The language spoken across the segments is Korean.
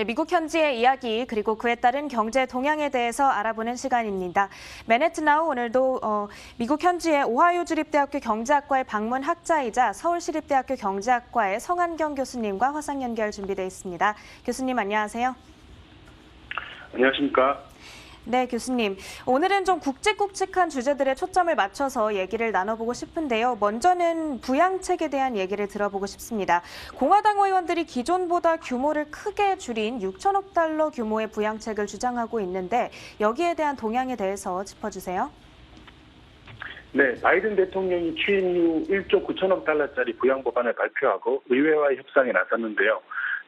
네, 미국 현지의 이야기 그리고 그에 따른 경제 동향에 대해서 알아보는 시간입니다. 맨해튼나우 오늘도 미국 현지의 오하이오 주립대학교 경제학과의 방문 학자이자 서울시립대학교 경제학과의 성한경 교수님과 화상 연결 준비되어 있습니다. 교수님 안녕하세요. 안녕하십니까? 네, 교수님. 오늘은 좀 굵직굵직한 주제들에 초점을 맞춰서 얘기를 나눠보고 싶은데요. 먼저는 부양책에 대한 얘기를 들어보고 싶습니다. 공화당 의원들이 기존보다 규모를 크게 줄인 6천억 달러 규모의 부양책을 주장하고 있는데 여기에 대한 동향에 대해서 짚어주세요. 네, 바이든 대통령이 취임 후 1조 9천억 달러짜리 부양 법안을 발표하고 의회와의 협상에 나섰는데요.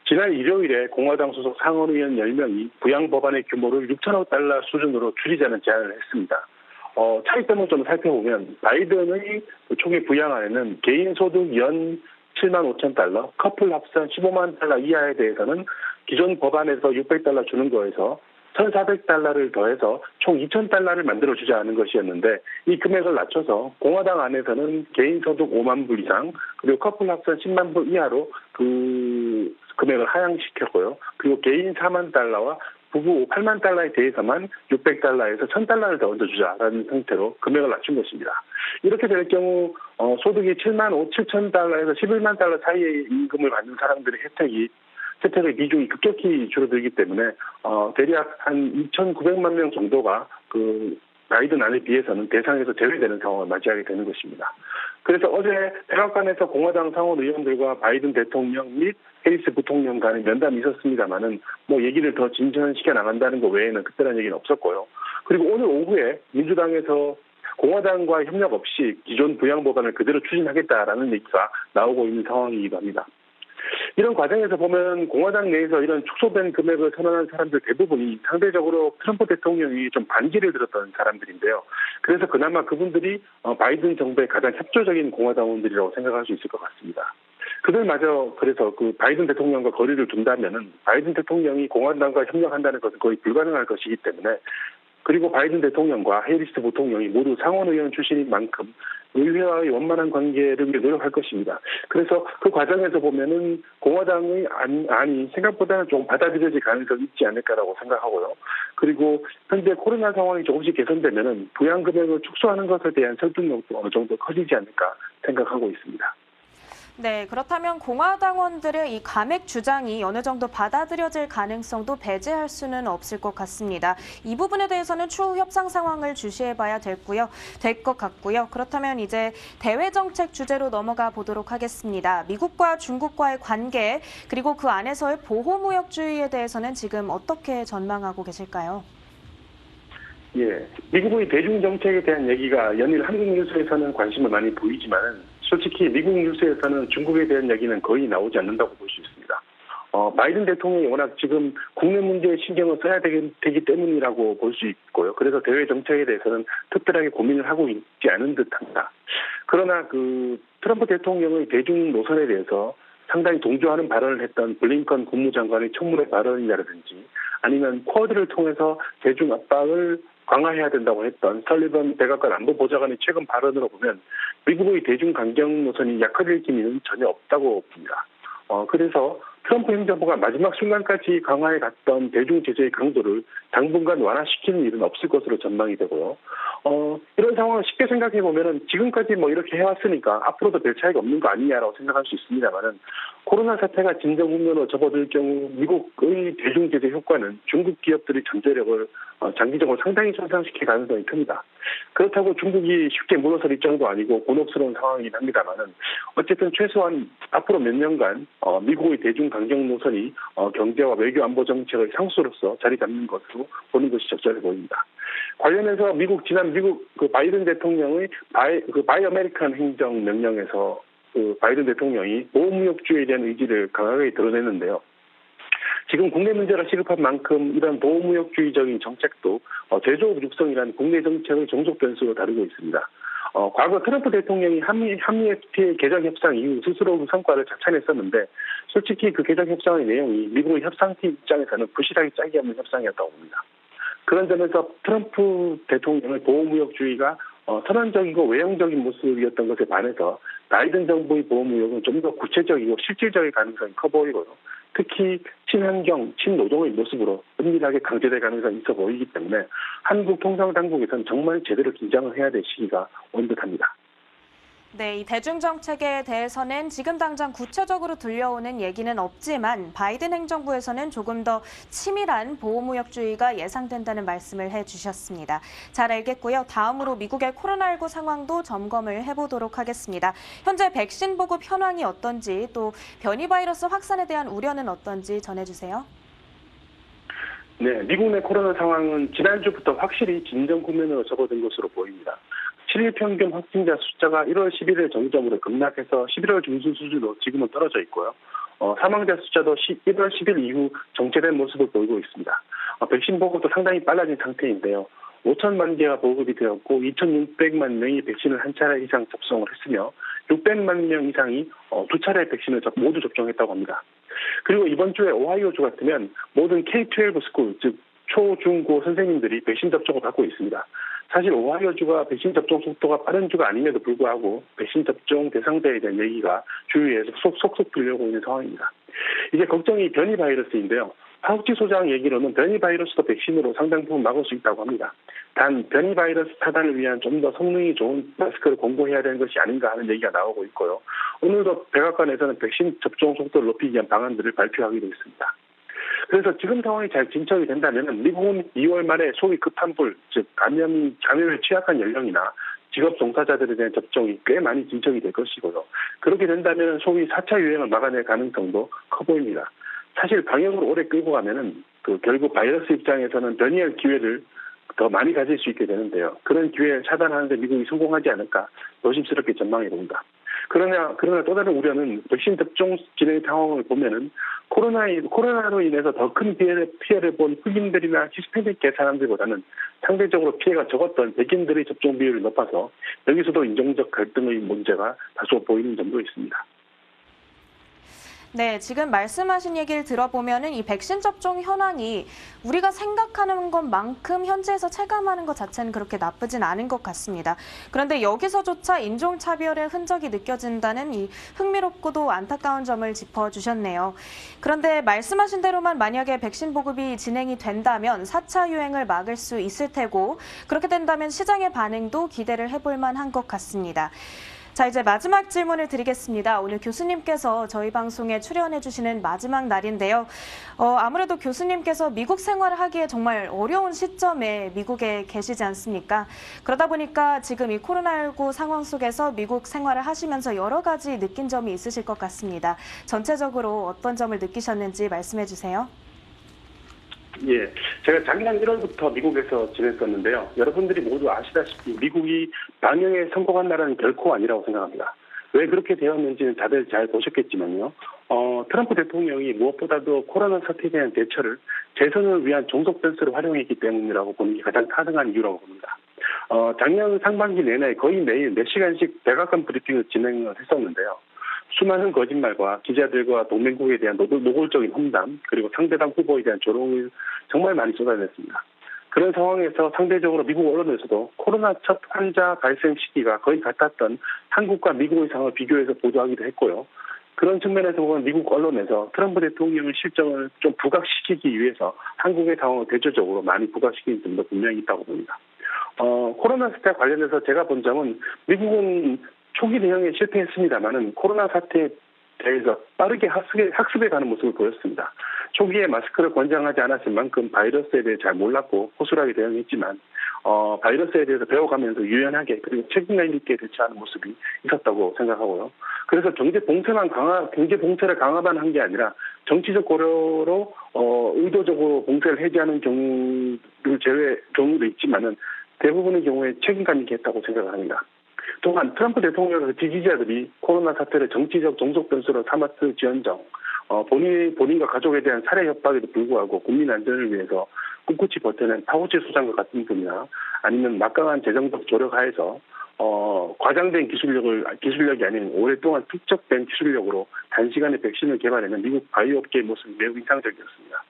지난 일요일에 공화당 소속 상원의원 10명이 부양 법안의 규모를 6천억 달러 수준으로 줄이자는 제안을 했습니다. 차이점을 좀 살펴보면 바이든의 총액 부양안에는 개인 소득 연 7만 5천 달러, 커플 합산 15만 달러 이하에 대해서는 기존 법안에서 600달러 주는 거에서 1,400달러를 더해서 총 2,000달러를 만들어주자 하는 것이었는데 이 금액을 낮춰서 공화당 안에서는 개인 소득 5만 불 이상 그리고 커플 합산 10만 불 이하로 그 금액을 하향시켰고요. 그리고 개인 4만 달러와 부부 8만 달러에 대해서만 600달러에서 1,000달러를 더 얹어주자라는 형태로 금액을 낮춘 것입니다. 이렇게 될 경우 소득이 7만 7천 달러에서 11만 달러 사이의 임금을 받는 사람들의 혜택의 비중이 급격히 줄어들기 때문에 대략 한 2,900만 명 정도가 그 바이든 안에 비해서는 대상에서 제외되는 상황을 맞이하게 되는 것입니다. 그래서 어제 백악관에서 공화당 상원 의원들과 바이든 대통령 및 해리스 부통령 간의 면담이 있었습니다만은 얘기를 더 진전시켜 나간다는 것 외에는 특별한 얘기는 없었고요. 그리고 오늘 오후에 민주당에서 공화당과 협력 없이 기존 부양 법안을 그대로 추진하겠다라는 얘기가 나오고 있는 상황이기도 합니다. 이런 과정에서 보면 공화당 내에서 이런 축소된 금액을 선언한 사람들 대부분이 상대적으로 트럼프 대통령이 좀 반기를 들었던 사람들인데요. 그래서 그나마 그분들이 바이든 정부의 가장 협조적인 공화당원들이라고 생각할 수 있을 것 같습니다. 그들마저 그래서 그 바이든 대통령과 거리를 둔다면은 바이든 대통령이 공화당과 협력한다는 것은 거의 불가능할 것이기 때문에 그리고 바이든 대통령과 해리스 부통령이 모두 상원의원 출신인 만큼 의회와의 원만한 관계를 위해 노력할 것입니다. 그래서 그 과정에서 보면은 공화당의 안이 생각보다는 좀 받아들여질 가능성이 있지 않을까라고 생각하고요. 그리고 현재 코로나 상황이 조금씩 개선되면은 부양 금액을 축소하는 것에 대한 설득력도 어느 정도 커지지 않을까 생각하고 있습니다. 네, 그렇다면 공화당원들의 이 감액 주장이 어느 정도 받아들여질 가능성도 배제할 수는 없을 것 같습니다. 이 부분에 대해서는 추후 협상 상황을 주시해봐야 될 것 같고요. 그렇다면 이제 대외 정책 주제로 넘어가 보도록 하겠습니다. 미국과 중국과의 관계 그리고 그 안에서의 보호무역주의에 대해서는 지금 어떻게 전망하고 계실까요? 예, 미국의 대중정책에 대한 얘기가 연일 한국 뉴스에서는 관심을 많이 보이지만은 솔직히 미국 뉴스에서는 중국에 대한 얘기는 거의 나오지 않는다고 볼 수 있습니다. 바이든 대통령이 워낙 지금 국내 문제에 신경을 써야 되기 때문이라고 볼 수 있고요. 그래서 대외 정책에 대해서는 특별하게 고민을 하고 있지 않은 듯합니다. 그러나 그 트럼프 대통령의 대중 노선에 대해서 상당히 동조하는 발언을 했던 블링컨 국무장관의 청문회 발언이라든지 아니면 쿼드를 통해서 대중 압박을 강화해야 된다고 했던 설리번 백악관 안보보좌관의 최근 발언으로 보면 미국의 대중 강경 노선이 약화될 기미는 전혀 없다고 봅니다. 그래서 트럼프 행정부가 마지막 순간까지 강화해 갔던 대중 제재의 강도를 당분간 완화시키는 일은 없을 것으로 전망이 되고요. 이런 상황을 쉽게 생각해 보면은 지금까지 이렇게 해왔으니까 앞으로도 별 차이가 없는 거 아니냐라고 생각할 수 있습니다만은 코로나 사태가 진정 국면으로 접어들 경우 미국의 대중 제재 효과는 중국 기업들의 잠재력을 장기적으로 상당히 손상시킬 가능성이 큽니다. 그렇다고 중국이 쉽게 물러설 입장도 아니고 곤혹스러운 상황이긴 합니다만은 어쨌든 최소한 앞으로 몇 년간 미국의 대중 강경 노선이 경제와 외교 안보 정책의 상수로서 자리 잡는 것으로 보는 것이 적절해 보입니다. 관련해서 지난 미국 그 바이든 대통령의 바이 아메리칸 행정 명령에서 그 바이든 대통령이 보호무역주의에 대한 의지를 강하게 드러냈는데요. 지금 국내 문제가 시급한 만큼 이런 보호무역주의적인 정책도 제조업 육성이라는 국내 정책의 종속 변수로 다루고 있습니다. 과거 트럼프 대통령이 한미 FTA 개정 협상 이후 스스로 그 성과를 자찬했었는데 솔직히 그 개정 협상의 내용이 미국의 협상팀 입장에서는 부실하게 짝이 없는 협상이었다고 봅니다. 그런 점에서 트럼프 대통령의 보호무역주의가 선언적이고 외형적인 모습이었던 것에 반해서 바이든 정부의 보호무역은 좀 더 구체적이고 실질적인 가능성이 커 보이고요. 특히 친환경, 친노동의 모습으로 은밀하게 강제될 가능성이 있어 보이기 때문에 한국 통상당국에서는 정말 제대로 긴장을 해야 될 시기가 온 듯합니다. 네, 이 대중정책에 대해서는 지금 당장 구체적으로 들려오는 얘기는 없지만 바이든 행정부에서는 조금 더 치밀한 보호무역주의가 예상된다는 말씀을 해주셨습니다. 잘 알겠고요. 다음으로 미국의 코로나19 상황도 점검을 해보도록 하겠습니다. 현재 백신 보급 현황이 어떤지 또 변이 바이러스 확산에 대한 우려는 어떤지 전해주세요. 네, 미국 내 코로나 상황은 지난주부터 확실히 진정 국면으로 접어든 것으로 보입니다. 7일 평균 확진자 숫자가 1월 11일 정점으로 급락해서 11월 중순 수준으로 지금은 떨어져 있고요. 사망자 숫자도 1월 10일 이후 정체된 모습을 보이고 있습니다. 백신 보급도 상당히 빨라진 상태인데요. 5천만 개가 보급이 되었고 2,600만 명이 백신을 한 차례 이상 접종을 했으며 600만 명 이상이 두 차례 백신을 모두 접종했다고 합니다. 그리고 이번 주에 오하이오주 같으면 모든 K-12 스쿨, 즉 초, 중, 고 선생님들이 백신 접종을 받고 있습니다. 사실 오하이오주가 백신 접종 속도가 빠른 주가 아님에도 불구하고 백신 접종 대상자에 대한 얘기가 주위에서 속속 들려오고 있는 상황입니다. 이제 걱정이 변이 바이러스인데요. 파우치 소장 얘기로는 변이 바이러스도 백신으로 상당 부분 막을 수 있다고 합니다. 단 변이 바이러스 차단을 위한 좀 더 성능이 좋은 마스크를 공고해야 되는 것이 아닌가 하는 얘기가 나오고 있고요. 오늘도 백악관에서는 백신 접종 속도를 높이기 위한 방안들을 발표하기로 했습니다. 그래서 지금 상황이 잘 진척이 된다면 미국은 2월 말에 소위 급한 불, 즉 감염에 취약한 연령이나 직업 종사자들에 대한 접종이 꽤 많이 진척이 될 것이고요. 그렇게 된다면 소위 4차 유행을 막아낼 가능성도 커 보입니다. 사실 방역을 오래 끌고 가면은 결국 바이러스 입장에서는 변이할 기회를 더 많이 가질 수 있게 되는데요. 그런 기회를 차단하는데 미국이 성공하지 않을까 조심스럽게 전망해 봅니다. 그러나 또 다른 우려는 백신 접종 진행 상황을 보면은 코로나로 인해서 더 큰 피해를 본 흑인들이나 히스패닉계 사람들보다는 상대적으로 피해가 적었던 백인들의 접종 비율이 높아서 여기서도 인종적 갈등의 문제가 다소 보이는 점도 있습니다. 네, 지금 말씀하신 얘기를 들어보면은 이 백신 접종 현황이 우리가 생각하는 것만큼 현지에서 체감하는 것 자체는 그렇게 나쁘진 않은 것 같습니다. 그런데 여기서조차 인종차별의 흔적이 느껴진다는 이 흥미롭고도 안타까운 점을 짚어주셨네요. 그런데 말씀하신 대로만 만약에 백신 보급이 진행이 된다면 4차 유행을 막을 수 있을 테고 그렇게 된다면 시장의 반응도 기대를 해볼 만한 것 같습니다. 자, 이제 마지막 질문을 드리겠습니다. 오늘 교수님께서 저희 방송에 출연해 주시는 마지막 날인데요. 아무래도 교수님께서 미국 생활을 하기에 정말 어려운 시점에 미국에 계시지 않습니까? 그러다 보니까 지금 이 코로나19 상황 속에서 미국 생활을 하시면서 여러 가지 느낀 점이 있으실 것 같습니다. 전체적으로 어떤 점을 느끼셨는지 말씀해 주세요. 예, 제가 작년 1월부터 미국에서 지냈었는데요. 여러분들이 모두 아시다시피 미국이 방역에 성공한 나라는 결코 아니라고 생각합니다. 왜 그렇게 되었는지는 다들 잘 보셨겠지만요. 트럼프 대통령이 무엇보다도 코로나 사태에 대한 대처를 재선을 위한 종속 변수를 활용했기 때문이라고 보는 게 가장 타당한 이유라고 봅니다. 작년 상반기 내내 거의 매일 몇 시간씩 백악관 브리핑을 진행을 했었는데요. 수많은 거짓말과 기자들과 동맹국에 대한 노골적인 험담, 그리고 상대당 후보에 대한 조롱을 정말 많이 쏟아냈습니다. 그런 상황에서 상대적으로 미국 언론에서도 코로나 첫 환자 발생 시기가 거의 같았던 한국과 미국의 상황을 비교해서 보도하기도 했고요. 그런 측면에서 보면 미국 언론에서 트럼프 대통령의 실정을 좀 부각시키기 위해서 한국의 상황을 대조적으로 많이 부각시키는 점도 분명히 있다고 봅니다. 코로나 사태 관련해서 제가 본 점은 미국은 초기 대응에 실패했습니다만은 코로나 사태에 대해서 빠르게 학습해 가는 모습을 보였습니다. 초기에 마스크를 권장하지 않았을 만큼 바이러스에 대해 잘 몰랐고 호술하게 대응했지만 바이러스에 대해서 배워가면서 유연하게 그리고 책임감 있게 대처하는 모습이 있었다고 생각하고요. 그래서 경제 봉쇄를 강화만 한 게 아니라 정치적 고려로 의도적으로 봉쇄를 해제하는 경우도 있지만은 대부분의 경우에 책임감 있게 했다고 생각합니다. 또한 트럼프 대통령의 지지자들이 코로나 사태를 정치적 종속 변수로 삼았을지언정 본인과 가족에 대한 살해 협박에도 불구하고 국민 안전을 위해서 꿋꿋이 버텨낸 파우치 소장과 같은 분이나 아니면 막강한 재정적 조력 하에서 과장된 기술력이 아닌 오랫동안 축적된 기술력으로 단시간에 백신을 개발해낸 미국 바이오 업계의 모습이 매우 인상적이었습니다.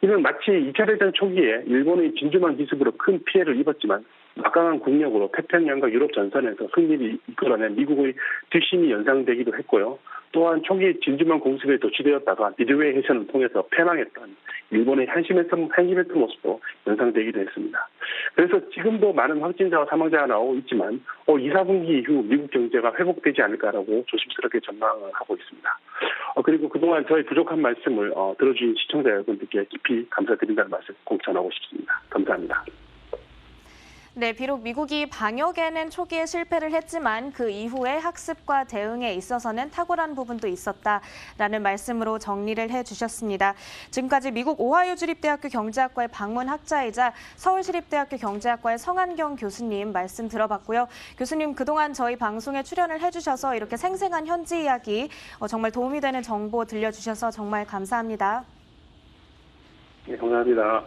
이는 마치 2차 대전 초기에 일본의 진주만 기습으로 큰 피해를 입었지만 막강한 국력으로 태평양과 유럽 전선에서 승리를 이끌어낸 미국의 뒷심이 연상되기도 했고요. 또한 초기 진주만 공습에 도취되었다가 미드웨이 해전을 통해서 패망했던 일본의 한심했던 모습도 연상되기도 했습니다. 그래서 지금도 많은 확진자와 사망자가 나오고 있지만 2, 4분기 이후 미국 경제가 회복되지 않을까라고 조심스럽게 전망을 하고 있습니다. 그리고 그동안 저희 부족한 말씀을 들어주신 시청자 여러분들께 깊이 감사드린다는 말씀 꼭 전하고 싶습니다. 감사합니다. 네, 비록 미국이 방역에는 초기에 실패를 했지만 그 이후에 학습과 대응에 있어서는 탁월한 부분도 있었다라는 말씀으로 정리를 해주셨습니다. 지금까지 미국 오하이오 주립대학교 경제학과의 박문 학자이자 서울시립대학교 경제학과의 성한경 교수님 말씀 들어봤고요. 교수님 그동안 저희 방송에 출연을 해주셔서 이렇게 생생한 현지 이야기 정말 도움이 되는 정보 들려주셔서 정말 감사합니다. 네, 감사합니다.